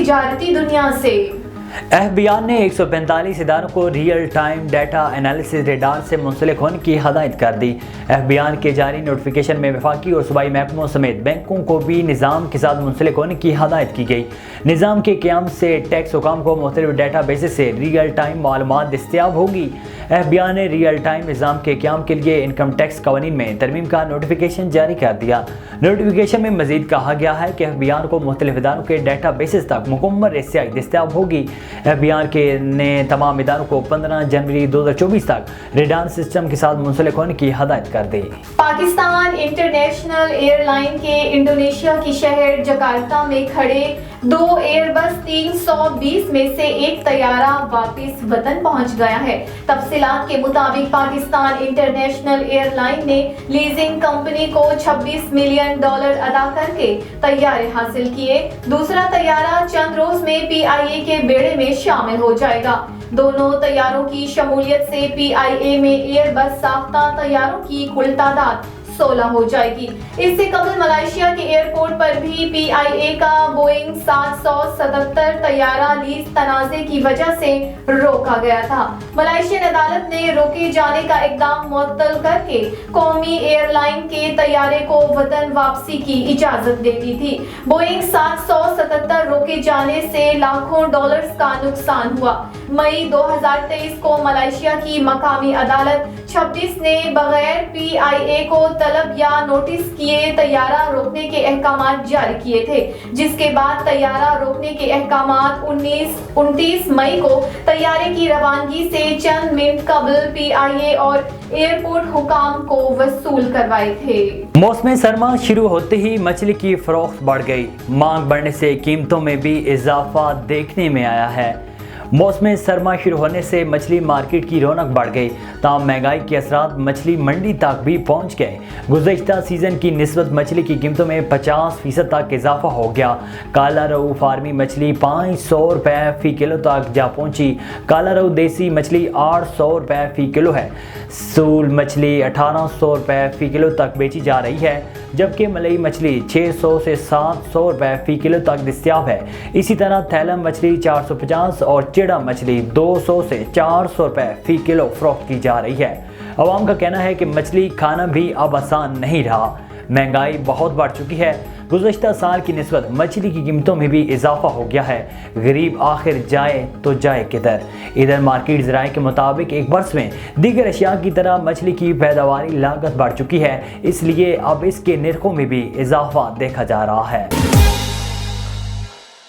تجارتی دنیا سے۔ FBI نے 145 اداروں کو real time data analysis radar سے منسلک ہونے کی ہدایت کر دی۔ FBI کے جاری نوٹیفیکیشن میں وفاقی اور صوبائی محکموں سمیت بینکوں کو بھی نظام کے ساتھ منسلک ہونے کی ہدایت کی گئی۔ نظام کے قیام سے ٹیکس حکام کو مختلف ڈیٹا بیسز سے ریئل ٹائم معلومات دستیاب ہوگی۔ FBI نے ریئل ٹائم نظام کے قیام کے لیے انکم ٹیکس قوانین میں ترمیم کا نوٹیفیکیشن جاری کر دیا۔ نوٹیفیکیشن میں مزید کہا گیا ہے کہ FBI کو مختلف اداروں کے ڈیٹا بیسز تک مکمل رسائی دستیاب ہوگی۔ FBI نے تمام اداروں کو 15 جنوری 2024 تک ریڈار سسٹم کے ساتھ منسلک ہونے کی ہدایت کر دی۔ پاکستان انٹرنیشنل ایئر لائن کے انڈونیشیا کی شہر جکارتا میں کھڑے 2 ایئر بس 320 میں سے ایک طیارہ واپس وطن پہنچ گیا ہے۔ تفصیلات کے مطابق پاکستان انٹرنیشنل ایئر لائن نے لیزنگ کمپنی کو $26 ملین ادا کر کے طیارے حاصل کیے۔ دوسرا طیارہ چند روز میں PIA کے بیڑے میں شامل ہو جائے گا۔ دونوں طیاروں کی شمولیت سے PIA میں ایئر بس ساختہ طیاروں کی کل تعداد 16 ہو جائے گی۔ اس سے قبل ملائیشیا کے ایئرپورٹ پر بھی PIA کا بوئنگ 777 طیارہ لیز تنازع کی وجہ سے روکا گیا تھا۔ ملائیشین عدالت نے روکے جانے کا اقدام معطل کر کے قومی ایئر لائن کے طیارے کو وطن واپسی کی اجازت دے دی تھی۔ بوئنگ 777 روکے جانے سے لاکھوں ڈالرز کا نقصان ہوا۔ مئی 2023 کو ملائیشیا کی مقامی عدالت 26 نے بغیر PIA کو طلب یا نوٹس کیے طیارہ روکنے کے احکامات جاری کیے تھے، جس کے بعد طیارہ روکنے کے احکامات 29 مئی کو طیارے کی روانگی سے چند منٹ قبل PIA اور ایئرپورٹ حکام کو وصول کروائے تھے۔ موسم سرما شروع ہوتے ہی مچھلی کی فروخت بڑھ گئی۔ مانگ بڑھنے سے قیمتوں میں بھی اضافہ دیکھنے میں آیا ہے۔ موسم سرما شروع ہونے سے مچھلی مارکیٹ کی رونق بڑھ گئی، تاہم مہنگائی کے اثرات مچھلی منڈی تک بھی پہنچ گئے۔ گزشتہ سیزن کی نسبت مچھلی کی قیمتوں میں 50% تک اضافہ ہو گیا۔ کالا روہو فارمی مچھلی $500 فی کلو تک جا پہنچی۔ کالا روہو دیسی مچھلی $800 فی کلو ہے۔ سول مچھلی $1800 فی کلو تک بیچی جا رہی ہے، جبکہ ملئی مچھلی $600 سے $700 فی کلو تک دستیاب ہے۔ اسی طرح تھیلم مچھلی $450 اور چڑا مچھلی $200 سے $400 فی کلو فروخت کی جا رہی ہے۔ عوام کا کہنا ہے کہ مچھلی کھانا بھی اب آسان نہیں رہا، مہنگائی بہت بڑھ چکی ہے۔ گزشتہ سال کی نسبت مچھلی کی قیمتوں میں بھی اضافہ ہو گیا ہے۔ غریب آخر جائے تو جائے کدھر؟ ادھر مارکیٹ ذرائع کے مطابق ایک برس میں دیگر اشیاء کی طرح مچھلی کی پیداواری لاگت بڑھ چکی ہے، اس لیے اب اس کے نرخوں میں بھی اضافہ دیکھا جا رہا ہے۔